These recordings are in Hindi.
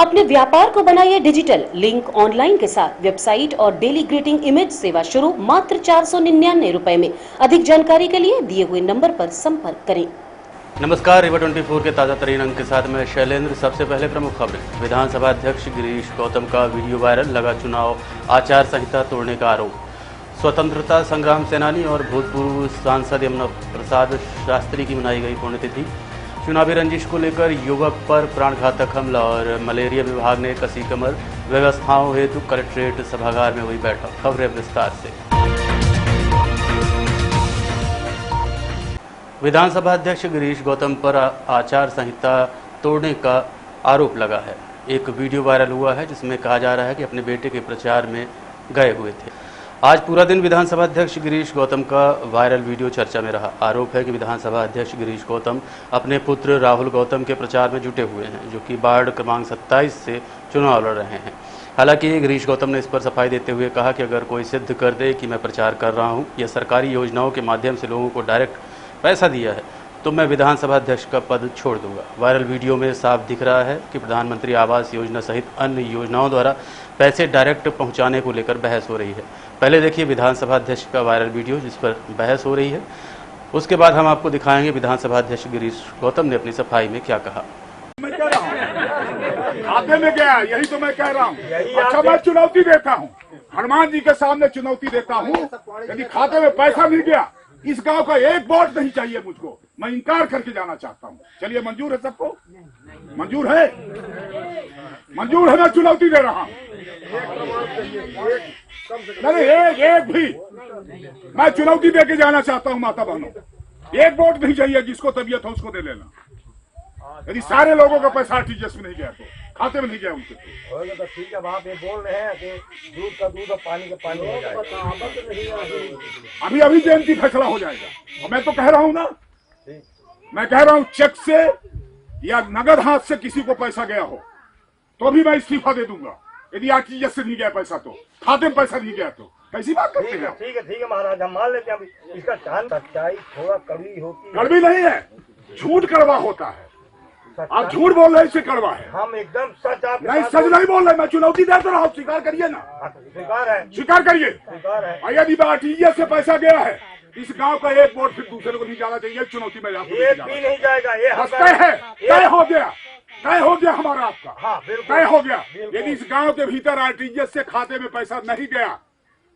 अपने व्यापार को बनाइए डिजिटल। लिंक ऑनलाइन के साथ वेबसाइट और डेली ग्रीटिंग इमेज सेवा शुरू मात्र 499 रुपए में। अधिक जानकारी के लिए दिए हुए नंबर पर संपर्क करें। नमस्कार, रिवर 24 के ताज़ा तरीन अंक के साथ मैं शैलेंद्र। सबसे पहले प्रमुख खबरें। विधानसभा अध्यक्ष गिरीश गौतम का वीडियो वायरल, लगा चुनाव आचार संहिता तोड़ने का आरोप। स्वतंत्रता संग्राम सेनानी और भूतपूर्व सांसद यमुना प्रसाद शास्त्री की मनाई गई पुण्यतिथि। चुनावी रंजिश को लेकर युवक पर प्राणघातक हमला और मलेरिया विभाग ने कसी कमर। व्यवस्थाओं हेतु कलेक्ट्रेट सभागार में हुई बैठक। खबरें विस्तार से। विधानसभा अध्यक्ष गिरीश गौतम पर आचार संहिता तोड़ने का आरोप लगा है। एक वीडियो वायरल हुआ है जिसमें कहा जा रहा है कि अपने बेटे के प्रचार में गए हुए थे। आज पूरा दिन विधानसभा अध्यक्ष गिरीश गौतम का वायरल वीडियो चर्चा में रहा। आरोप है कि विधानसभा अध्यक्ष गिरीश गौतम अपने पुत्र राहुल गौतम के प्रचार में जुटे हुए हैं, जो कि वार्ड क्रमांक 27 से चुनाव लड़ रहे हैं। हालांकि गिरीश गौतम ने इस पर सफाई देते हुए कहा कि अगर कोई सिद्ध कर दे कि मैं प्रचार कर रहा हूं या सरकारी योजनाओं के माध्यम से लोगों को डायरेक्ट पैसा दिया है तो मैं विधानसभा अध्यक्ष का पद छोड़ दूंगा। वायरल वीडियो में साफ दिख रहा है कि प्रधानमंत्री आवास योजना सहित अन्य योजनाओं द्वारा पैसे डायरेक्ट पहुंचाने को लेकर बहस हो रही है। पहले देखिए विधानसभा अध्यक्ष का वायरल वीडियो जिस पर बहस हो रही है, उसके बाद हम आपको दिखाएंगे विधानसभा अध्यक्ष गिरीश गौतम ने अपनी सफाई में क्या कहा। मैं कह रहा हूँ खाते में गया, यही तो मैं कह रहा हूँ। अच्छा, मैं चुनौती देता हूँ, हनुमान जी के सामने चुनौती देता हूँ। यदि खाते में पैसा मिल गया, इस गांव का एक वोट नहीं चाहिए मुझको, मैं इनकार करके जाना चाहता हूँ। चलिए, मंजूर है सबको? मंजूर है? मंजूर है, मैं चुनौती दे रहा हूँ। नहीं, एक भी मैं चुनौती दे के जाना चाहता हूँ। माता बहनों, एक वोट नहीं चाहिए, जिसको तबीयत हो उसको दे लेना। यदि सारे लोगों का पैसा आरटीजीएस में नहीं गया तो खाते में नहीं गया उनके तो ठीक है। आप ये बोल रहे हैं कि दूध का दूध और पानी का पानी हो जाएगा। अभी जयंती फैसला हो जाएगा। और मैं तो कह रहा हूँ ना, मैं कह रहा हूँ चेक से या नगद हाथ से किसी को पैसा गया हो तो भी मैं इस्तीफा दे दूंगा। यदि आरटीजीएस से नहीं गया पैसा तो, खाते में पैसा नहीं गया तो कैसी बात करते हैं? ठीक है महाराज, हम मान लेते हैं। इसका जान सच्चाई थोड़ा कड़वी होती है। कड़वी नहीं है, झूठ कड़वा होता है। आप झूठ बोल रहे, इससे कड़वा है। हम एकदम सच आप नहीं, सच नहीं बोल रहे। मैं चुनौती देता रहा हूँ, स्वीकार करिए ना। स्वीकार है, स्वीकार करिए। स्वीकार है। और यदि आरटीजीएस से पैसा गया है, इस गांव का एक वोट फिर दूसरे को नहीं जाना चाहिए। चुनौती में एक भी नहीं जाएगा। ये तय हो गया, तय हो गया हमारा आपका। हाँ, तय हो गया। यदि इस गांव के भीतर आरटीजीएस से खाते में पैसा नहीं गया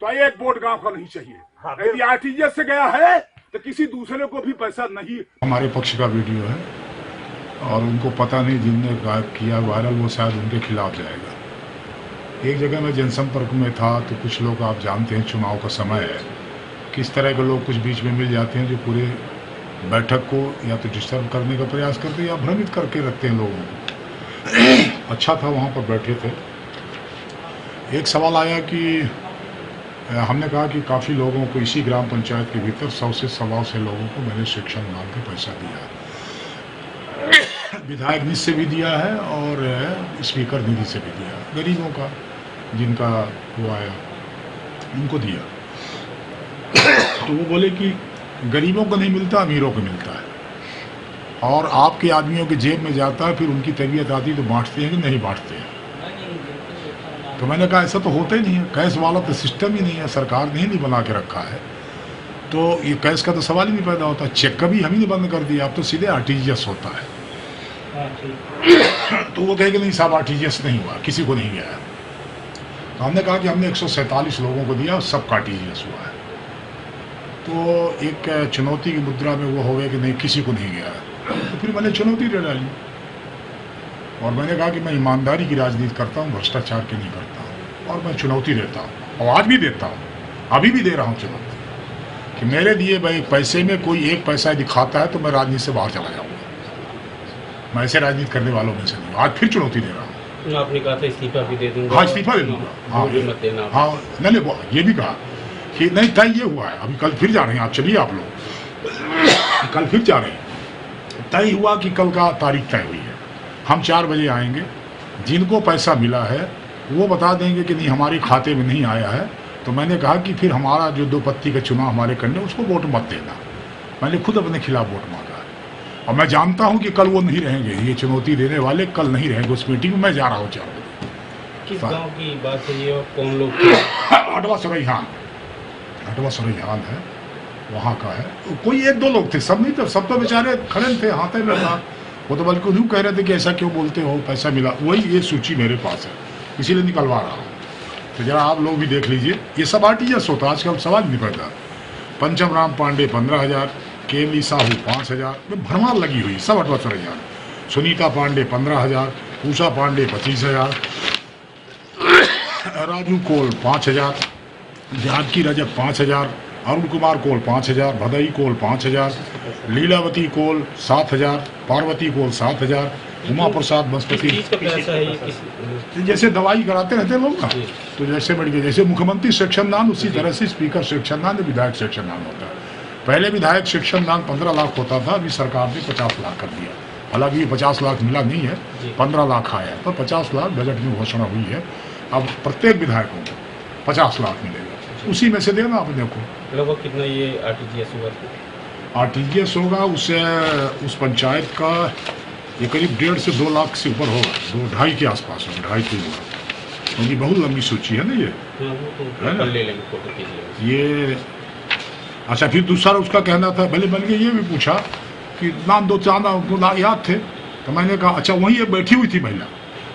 तो एक वोट गांव का नहीं चाहिए। यदि आरटीजीएस से गया है तो किसी दूसरे को भी पैसा नहीं। हमारे पक्ष का वीडियो है और उनको पता नहीं, जिनने किया वायरल वो शायद उनके खिलाफ जाएगा। एक जगह मैं जनसंपर्क में था तो कुछ लोग, आप जानते हैं चुनाव का समय है, किस तरह के लोग कुछ बीच में मिल जाते हैं जो पूरे बैठक को या तो डिस्टर्ब करने का प्रयास करते हैं या भ्रमित करके रखते हैं लोगों को। अच्छा था, वहाँ पर बैठे थे। एक सवाल आया कि हमने कहा कि काफ़ी लोगों को इसी ग्राम पंचायत के भीतर 100 से 125 लोगों को मैंने शिक्षा अनुदान का पैसा दिया है। विधायक निधि से भी दिया है और स्पीकर निधि से भी दिया है। गरीबों का जिनका वो आया उनको दिया। तो वो बोले कि गरीबों को नहीं मिलता, अमीरों को मिलता है और आपके आदमियों के जेब में जाता है, फिर उनकी तबीयत आती तो बांटते हैं कि नहीं बांटते हैं। तो मैंने कहा ऐसा तो होता ही नहीं है, कैश वाला तो सिस्टम ही नहीं है, सरकार ने ही नहीं बना के रखा है। तो ये कैश का तो सवाल ही नहीं पैदा होता। चेक का भी हम ही ने बंद कर दिया, अब तो सीधे आरटीजीएस होता है। तो वो कहे कि नहीं साहब, आरटीजीएस नहीं हुआ, किसी को नहीं गया है। तो हमने कहा कि हमने 147 लोगों को दिया, सबका आरटीजीएस हुआ है। तो एक चुनौती की मुद्रा में वो हो गया कि नहीं किसी को नहीं गया है। तो फिर मैंने चुनौती दे डाली और मैंने कहा कि मैं ईमानदारी की राजनीति करता हूँ, भ्रष्टाचार की नहीं करता हूँ। और मैं चुनौती देता हूँ और आज भी देता हूँ, अभी भी दे रहा हूँ चुनौती कि मेरे दिए भाई पैसे में कोई एक पैसा यदि खाता है तो मैं राजनीति से बाहर चला जाऊँगा। मैं ऐसे राजनीति करने वालों में से नहीं। आज फिर चुनौती दे रहा हूँ। आपने कहा था इस्तीफा भी दे दूंगा। हाँ, इस्तीफा दे दूंगा। हाँ, नहीं, ये भी कहा कि नहीं, तय ये हुआ है। अभी कल फिर जा रहे हैं, आप चलिए, आप लोग कल फिर जा रहे हैं। तय हुआ कि कल का तारीख तय हुई है, हम 4 बजे आएंगे। जिनको पैसा मिला है वो बता देंगे कि नहीं हमारे खाते में नहीं आया है। तो मैंने कहा कि फिर हमारा जो 2 पत्ती का चुनाव हमारे करने उसको वोट मत देना। मैंने खुद अपने खिलाफ वोट मांगा। और मैं जानता हूं कि कल वो नहीं रहेंगे, ये चुनौती देने वाले कल नहीं रहेंगे उस मीटिंग में। मैं जा रहा हूं 4 बजे। किस गांव की बात है ये और कौन लोग? अटवा सरैयान है, वहाँ का है। कोई 1-2 लोग थे, सब नहीं थे, सब तो बेचारे खड़े थे, हाथे में था। वो तो बल्कि यूँ कह रहे थे कि ऐसा क्यों बोलते हो, पैसा मिला। वही ये सूची मेरे पास है, इसीलिए निकलवा रहा हूँ। तो जरा आप लोग भी देख लीजिए, ये सब RTGS होता, आजकल सवाल नहीं पड़ता। पंचम राम पांडे 15,000, केली साहू 5,000, भरमार लगी हुई, सब अटवा सरैयान। सुनीता पांडे 15,000, उषा पांडे 25,000, राजू कोल 5,000, जानकी रजक 5,000, अरुण कुमार कोल 5,000, भदई कोल 5,000, लीलावती कोल 7,000, पार्वती कोल 7,000, उमा प्रसाद बस्पति। चीज का पैसा है ये किस? जैसे दवाई कराते रहते लोग ना, तो जैसे मेडिकल, जैसे मुख्यमंत्री सेक्शन दान, उसी तरह से स्पीकर सेक्शन दान, विधायक सेक्शन दान होता है। पहले विधायक सेक्शन दान 15 लाख होता था, अभी सरकार ने 50 लाख कर दिया। हालांकि ये 50 लाख मिला नहीं है, 15 लाख आया है, पर 50 लाख बजट में घोषणा हुई है। अब प्रत्येक विधायकों को 50 लाख मिलेगा, उसी में से देना अपने को। लगभग कितना ये RTGS हुआ? RTGS होगा उससे, उस पंचायत का ये करीब 1.5 से 2 लाख से ऊपर होगा, 2-2.5 के आसपास होगा, 2.5-3 लाख, क्योंकि बहुत लंबी सूची है ना ये। हाँ, वो तो है ना? ले लेंगे, फोटो खींच लेंगे। ये अच्छा, फिर दूसरा उसका कहना था, भले मैंने ये भी पूछा कि नाम दो चांदा उनको याद थे, तो मैंने कहा अच्छा वहीं एक बैठी हुई थी महिला,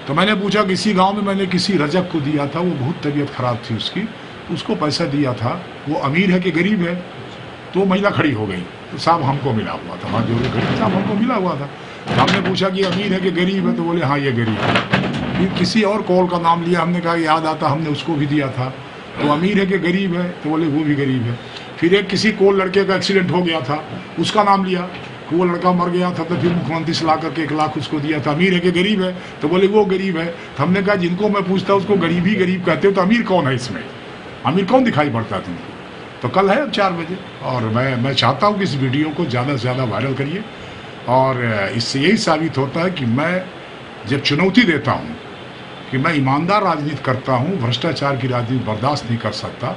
तो मैंने पूछा किसी गांव में मैंने किसी रजक को दिया था, वो बहुत तबीयत खराब थी उसकी, उसको पैसा दिया था, वो अमीर है कि गरीब है? तो महिला खड़ी हो गई, तो साहब हमको मिला हुआ था, हाँ जो गरीब साहब हमको मिला हुआ था। तो हमने पूछा कि अमीर है कि गरीब है, तो बोले हाँ ये गरीब है। फिर किसी और कॉल का नाम लिया, हमने कहा याद आता हमने उसको भी दिया था, तो अमीर है कि गरीब है? तो बोले वो भी गरीब है। फिर एक किसी को लड़के का एक्सीडेंट हो गया था, उसका नाम लिया, वो लड़का मर गया था, तो फिर मुख्यमंत्री से ला करके 1 लाख उसको दिया था। अमीर है कि गरीब है? तो बोले वो गरीब है। तो हमने कहा जिनको मैं पूछता उसको गरीब ही गरीब कहते हो, तो अमीर कौन है इसमें? अमीर कौन दिखाई पड़ता है तुमको? तो कल है अब 4 बजे, और मैं चाहता हूँ कि इस वीडियो को ज़्यादा से ज़्यादा वायरल करिए। और इससे यही साबित होता है कि मैं जब चुनौती देता हूँ कि मैं ईमानदार राजनीति करता हूँ, भ्रष्टाचार की राजनीति बर्दाश्त नहीं कर सकता,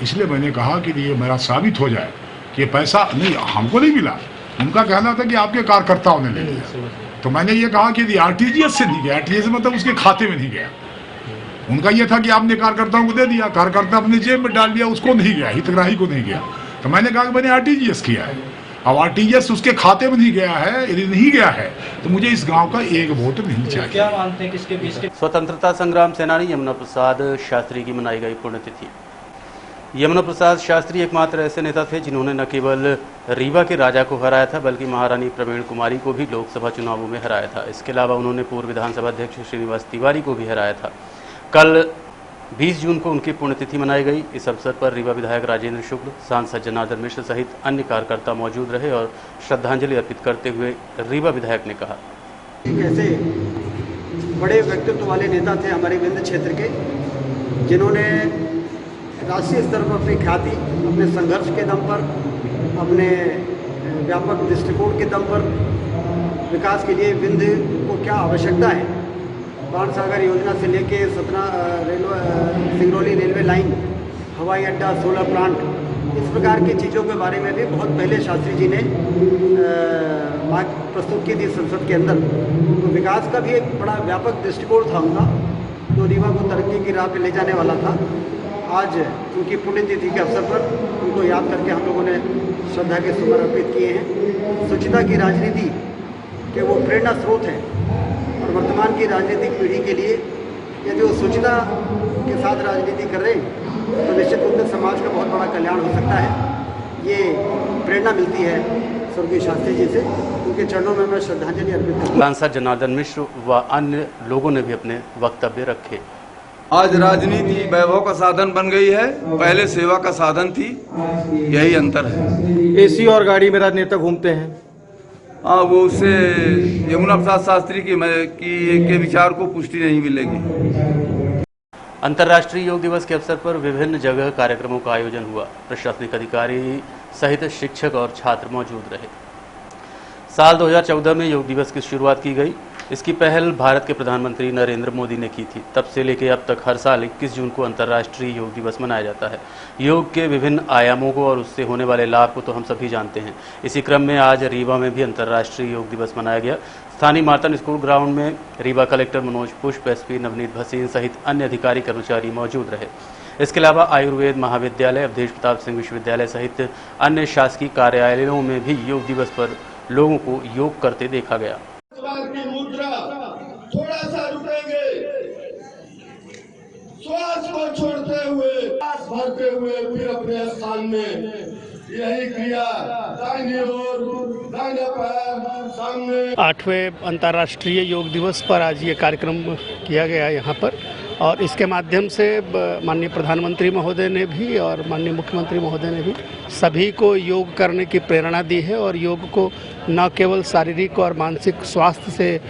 इसलिए मैंने कहा कि ये मेरा साबित हो जाए कि ये पैसा नहीं हमको नहीं मिला। उनका कहना था कि आपके कार्यकर्ताओं ने ले लिया, तो मैंने ये कहा कि यदि RTGS से नहीं गया, RTGS मतलब उसके खाते में नहीं गया, उनका ये था कि आपने कार्यकर्ताओं को दे दिया, कार्यकर्ता अपने जेब में डाल दिया, उसको नहीं गया, हितग्राही को नहीं गया। तो मैंने कहा कि मैंने RTGS किया है, अब RTGS उसके खाते में नहीं गया है, यदि नहीं गया है तो मुझे इस गांव का 1 वोट नहीं चाहिए। क्या मानते हैं किसके बीच के? स्वतंत्रता संग्राम सेनानी यमुना प्रसाद शास्त्री की मनाई गई पुण्यतिथि। यमुना प्रसाद शास्त्री एकमात्र ऐसे नेता थे जिन्होंने न केवल रीवा के राजा को हराया था, बल्कि महारानी प्रवीण कुमारी को भी लोकसभा चुनावों में हराया था। इसके अलावा उन्होंने पूर्व विधानसभा अध्यक्ष श्रीनिवास तिवारी को भी हराया था। कल 20 जून को उनकी पुण्यतिथि मनाई गई। इस अवसर पर रीवा विधायक राजेंद्र शुक्ल, सांसद जनार्दन मिश्र सहित अन्य कार्यकर्ता मौजूद रहे और श्रद्धांजलि अर्पित करते हुए रीवा विधायक ने कहा, ऐसे बड़े व्यक्तित्व वाले नेता थे हमारे विंध्य क्षेत्र के, जिन्होंने राष्ट्रीय स्तर पर अपनी ख्याति, अपने संघर्ष के दम पर, अपने व्यापक दृष्टिकोण के दम पर विकास के लिए विंध्य को क्या आवश्यकता है, बाण सागर योजना से लेके सतना सिंगरौली रेलवे लाइन, हवाई अड्डा, सोलर प्लांट, इस प्रकार की चीज़ों के बारे में भी बहुत पहले शास्त्री जी ने बात प्रस्तुत की थी संसद के अंदर। तो विकास का भी एक बड़ा व्यापक दृष्टिकोण था उनका, जो रीवा को तरक्की की राह पे ले जाने वाला था। आज उनकी पुण्यतिथि के अवसर पर उनको याद करके हम लोगों ने श्रद्धा के सुमन अर्पित किए हैं। स्वच्छता की राजनीति के वो प्रेरणा स्रोत हैं, और वर्तमान की राजनीतिक पीढ़ी के लिए यदि वो स्वच्छता के साथ राजनीति कर रहे हैं तो निश्चित रूप से समाज का बहुत बड़ा कल्याण हो सकता है। ये प्रेरणा मिलती है स्वर्गीय शास्त्री जी से, उनके चरणों में मैं श्रद्धांजलि अर्पित करता हूं। सांसद जनार्दन मिश्र व अन्य लोगों ने भी अपने वक्तव्य रखे। आज राजनीति वैभव का साधन बन गई है, पहले सेवा का साधन थी, यही अंतर है। एसी और गाड़ी में राजनेता घूमते हैं। हाँ, वो उससे यमुना प्रसाद शास्त्री के विचार को पुष्टि नहीं मिलेगी। अंतर्राष्ट्रीय योग दिवस के अवसर पर विभिन्न जगह कार्यक्रमों का आयोजन हुआ। प्रशासनिक अधिकारी सहित शिक्षक और छात्र मौजूद रहे। साल 2014 में योग दिवस की शुरुआत की गई। इसकी पहल भारत के प्रधानमंत्री नरेंद्र मोदी ने की थी। तब से लेकर अब तक हर साल 21 जून को अंतर्राष्ट्रीय योग दिवस मनाया जाता है। योग के विभिन्न आयामों को और उससे होने वाले लाभ को तो हम सभी जानते हैं। इसी क्रम में आज रीवा में भी अंतर्राष्ट्रीय योग दिवस मनाया गया। स्थानीय मार्तन स्कूल ग्राउंड में रीवा कलेक्टर मनोज पुष्प, एसपी नवनीत भसीन सहित अन्य अधिकारी कर्मचारी मौजूद रहे। इसके अलावा आयुर्वेद महाविद्यालय, अवधेश प्रताप सिंह विश्वविद्यालय सहित अन्य शासकीय कार्यालयों में भी योग दिवस पर लोगों को योग करते देखा गया। की मुद्रा थोड़ा सा रुकेंगे, श्वास को छोड़ते हुए, सांस भरते हुए फिर अपने स्थान में यही क्रिया दाहिनी ओर, दाहिना पैर सामने। 8वें अंतर्राष्ट्रीय योग दिवस पर आज ये कार्यक्रम किया गया यहाँ पर, और इसके माध्यम से माननीय प्रधानमंत्री महोदय ने भी और माननीय मुख्यमंत्री महोदय ने भी सभी को योग करने की प्रेरणा दी है और योग को न केवल शारीरिक और मानसिक स्वास्थ्य से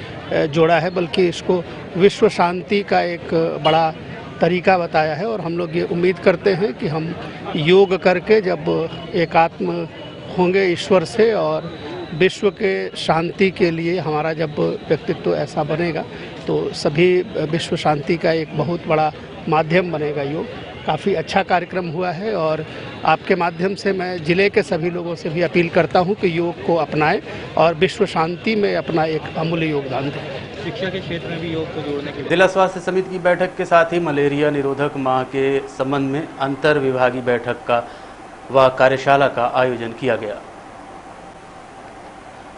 जोड़ा है, बल्कि इसको विश्व शांति का एक बड़ा तरीका बताया है। और हम लोग ये उम्मीद करते हैं कि हम योग करके जब एकात्म होंगे ईश्वर से और विश्व के शांति के लिए हमारा जब व्यक्तित्व ऐसा बनेगा तो सभी विश्व शांति का एक बहुत बड़ा माध्यम बनेगा योग। काफ़ी अच्छा कार्यक्रम हुआ है और आपके माध्यम से मैं जिले के सभी लोगों से भी अपील करता हूं कि योग को अपनाएं और विश्व शांति में अपना एक अमूल्य योगदान दें। शिक्षा के क्षेत्र में भी योग को जोड़ने के लिए जिला स्वास्थ्य समिति की बैठक के साथ ही मलेरिया निरोधक माह के संबंध में अंतर विभागीय बैठक का व कार्यशाला का आयोजन किया गया।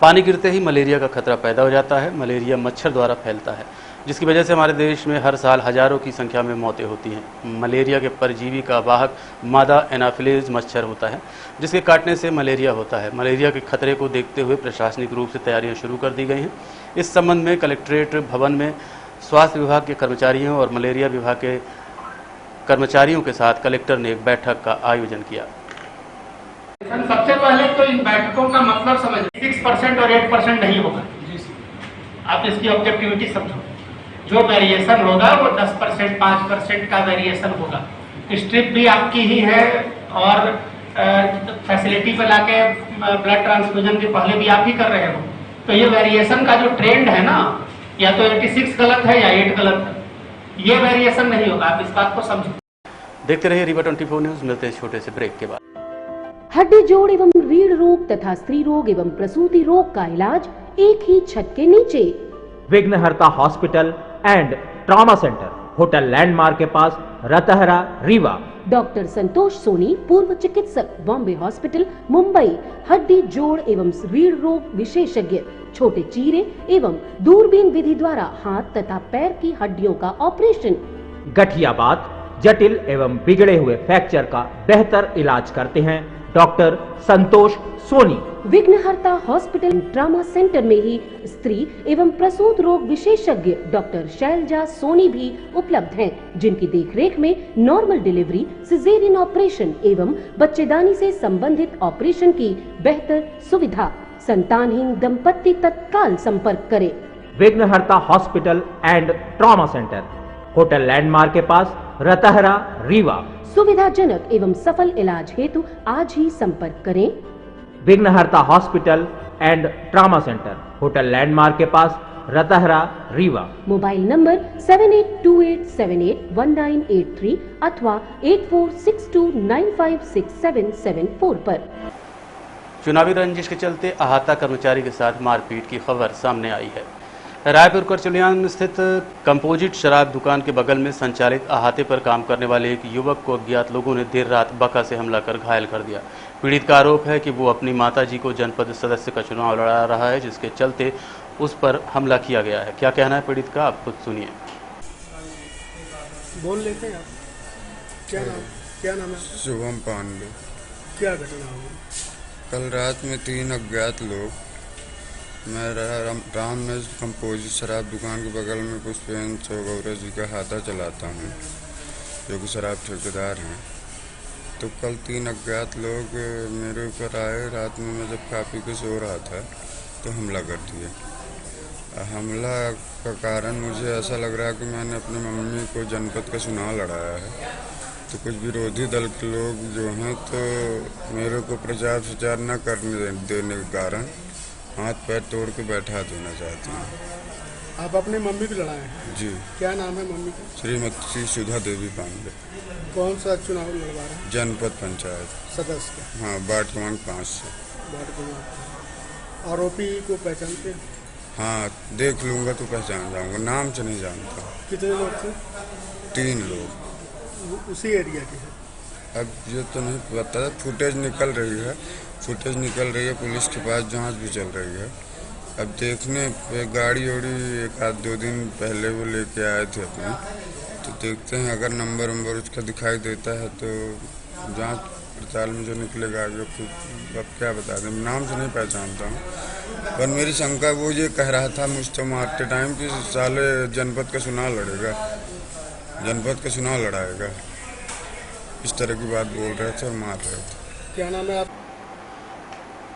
पानी गिरते ही मलेरिया का खतरा पैदा हो जाता है। मलेरिया मच्छर द्वारा फैलता है, जिसकी वजह से हमारे देश में हर साल हजारों की संख्या में मौतें होती हैं। मलेरिया के परजीवी का वाहक मादा एनाफिलीज मच्छर होता है, जिसके काटने से मलेरिया होता है। मलेरिया के खतरे को देखते हुए प्रशासनिक रूप से तैयारियां शुरू कर दी गई हैं। इस संबंध में कलेक्ट्रेट भवन में स्वास्थ्य विभाग के कर्मचारियों और मलेरिया विभाग के कर्मचारियों के साथ कलेक्टर ने एक बैठक का आयोजन किया। सबसे पहले तो इन बैठकों का मतलब समझिए, 6% और 8% नहीं होगा। आप इसकी ऑब्जेक्टिविटी समझो। जो वेरिएशन होगा वो 10%, 5% का वेरिएशन होगा। स्ट्रिप भी आपकी ही है और फैसिलिटी पे लाके ब्लड ट्रांसफ्यूजन के पहले भी आप ही कर रहे हो। तो ये वेरिएशन का जो ट्रेंड है ना, या तो 86 गलत है या 8 गलत है, ये वेरिएशन नहीं होगा। आप इस बात को समझो। देखते रहिए रीवा 24 न्यूज। मिलते हैं छोटे से ब्रेक के बाद। हड्डी जोड़ एवं रीढ़ रोग तथा स्त्री रोग एवं प्रसूति रोग का इलाज एक ही छत के नीचे। विघ्नहर्ता hospital and trauma centre, hotel landmark के पास, रतहरा, रीवा। डॉक्टर संतोष सोनी, पूर्व चिकित्सक, बॉम्बे हॉस्पिटल, मुंबई। हड्डी जोड़ एवं रीढ़ रोग विशेषज्ञ, छोटे चीरे एवं दूरबीन विधि द्वारा हाथ तथा पैर की हड्डियों का ऑपरेशन। गठियाबात, जटिल एवं बिगड़े हुए फ्रैक्चर का बेहतर इलाज करते हैं डॉक्टर संतोष सोनी। विघ्नहर्ता हॉस्पिटल ट्रॉमा सेंटर में ही स्त्री एवं प्रसूत रोग विशेषज्ञ डॉक्टर शैलजा सोनी भी उपलब्ध हैं, जिनकी देखरेख में नॉर्मल डिलीवरी, सिजेरियन ऑपरेशन एवं बच्चेदानी से संबंधित ऑपरेशन की बेहतर सुविधा। संतानहीन दंपत्ति तत्काल संपर्क करें। विघ्नहर्ता hospital and trauma centre, hotel landmark के पास, रतहरा, रीवा। सुविधाजनक एवं सफल इलाज हेतु आज ही संपर्क करें। विघ्नहर्ता hospital and trauma centre, hotel landmark के पास, रतहरा, रीवा। मोबाइल नंबर 7828781983 अथवा 8462956774 पर। चुनावी रंजिश के चलते अहाता कर्मचारी के साथ मारपीट की खबर सामने आई है। रायपुर करचलियान स्थित कंपोजिट शराब दुकान के बगल में संचालित अहाते पर काम करने वाले एक युवक को अज्ञात लोगों ने देर रात बका से हमला कर घायल कर दिया। पीड़ित का आरोप है कि वो अपनी माताजी को जनपद सदस्य का चुनाव लड़ा रहा है, जिसके चलते उस पर हमला किया गया है। क्या कहना है पीड़ित का, आप खुद सुनिए। बोल लेते हैं आप। क्या नाम है? शुभम पांडे। क्या घटना हुई? कल रात में 3 अज्ञात लोग, मैं राम में कंपोजिट शराब दुकान के बगल में पुष्पेन चौगौरा जी का हाथा चलाता हूँ, जो कि शराब ठेकेदार हैं। तो कल 3 अज्ञात लोग मेरे ऊपर आए। रात में मैं जब खा पी के सो रहा था तो हमला कर दिया। हमला का कारण मुझे ऐसा लग रहा है कि मैंने अपनी मम्मी को जनपद का चुनाव लड़ाया है। तो कुछ विरोधी दल के लोग जो हैं तो मेरे को प्रचार प्रचार न करने देने के कारण हाथ पैर तोड़ के बैठा देना चाहते हैं। 3 अज्ञात लोग आपके घर में हमला कर दिए, क्या नाम है? शुभम पांडे। क्या घटना हुई? कल रात में 3 अज्ञात लोग, मैं राम में कंपोजिट शराब दुकान के बगल में पुष्पेन चौगौरा जी का हाथा चलाता हूँ, जो कि शराब ठेकेदार हैं। तो कल 3 अज्ञात लोग मेरे ऊपर आए। रात में जब खा पी के सो रहा था तो हमला कर दिया। हमला का कारण मुझे ऐसा लग रहा है कि मैंने अपनी मम्मी को जनपद का चुनाव लड़ाया है। तो कुछ विरोधी दल के लोग जो हैं तो मेरे को प्रचार प्रचार न करने देने के कारण हाथ पैर तोड़ के बैठा देना चाहते हैं। आप अपनी मम्मी को लड़ाए हैं? जी। क्या नाम है मम्मी का? श्रीमती सुधा देवी पांडे। कौन सा चुनाव लड़वा रहे हैं? जनपद पंचायत सदस्य। हाँ, वार्ड क्रमांक 5 से। वार्ड क्रमांक। आरोपी को पहचानते हैं? हाँ, देख लूंगा तो पहचान जाऊंगा, नाम से नहीं जानता। कितने लोग थे? 3 लोग। उसी एरिया के हैं? अब ये तो नहीं पता, फुटेज निकल रही है, पुलिस के पास जांच भी चल रही है। अब देखने पे गाड़ी वाड़ी 1-2 दिन पहले वो लेके आए थे अपने, तो देखते हैं अगर नंबर उसका दिखाई देता है तो जांच पड़ताल में जो निकलेगा अब क्या बता दें, नाम से नहीं पहचानता हूँ। पर मेरी शंका वो ये कह रहा था मुझसे मारते टाइम कि साले जनपद का चुनाव लड़ेगा, जनपद का चुनाव लड़ाएगा, इस तरह की बात बोल रहे थे और मार रहे थे। क्या नाम है आप?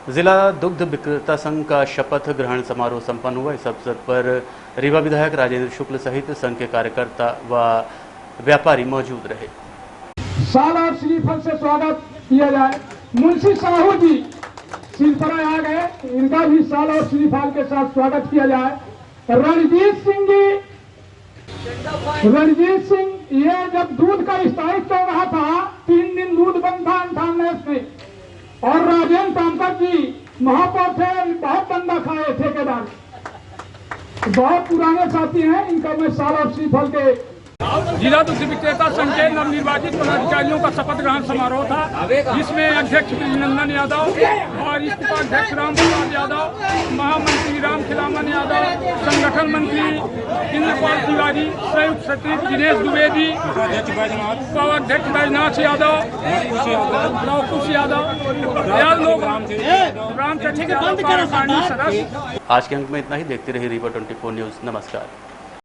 जिला दुग्ध विक्रेता संघ का शपथ ग्रहण समारोह संपन्न हुआ। इस अवसर पर रीवा विधायक राजेंद्र शुक्ल सहित संघ के कार्यकर्ता व व्यापारी मौजूद रहे। साल और श्रीफल से स्वागत किया जाए। मुंशी साहू जी सिरफरा आ गए, इनका भी साल और श्रीफल के साथ स्वागत किया जाए। रणजीत सिंह जी, रणजीत सिंह, ये जब दूध का स्थायित्व चल रहा था 3 दिन दूध बंद था 98 में, और राजेंद्र तामकर जी महापौर थे, बहुत बंदा खाए ठेकेदार, बहुत पुराने साथी हैं। इनका मैं साल और श्रीफल के जिला दुग्ध विक्रेता संघ के नवनिर्वाचित पदाधिकारियों का शपथ ग्रहण समारोह था, जिसमें अध्यक्ष अभिनंदन यादव और उपाध्यक्ष राम प्रसाद यादव, महामंत्री राम खिलावन यादव, संगठन मंत्री इंद्रपाल तिवारी, संयुक्त सचिव दिनेश द्विवेदी, उपाध्यक्ष बैजनाथ यादव, लवकुश यादव, लोग रामचंद्र सदस्य। आज के अंक में इतना ही। देखते रहिए रीवा 24 न्यूज़। नमस्कार।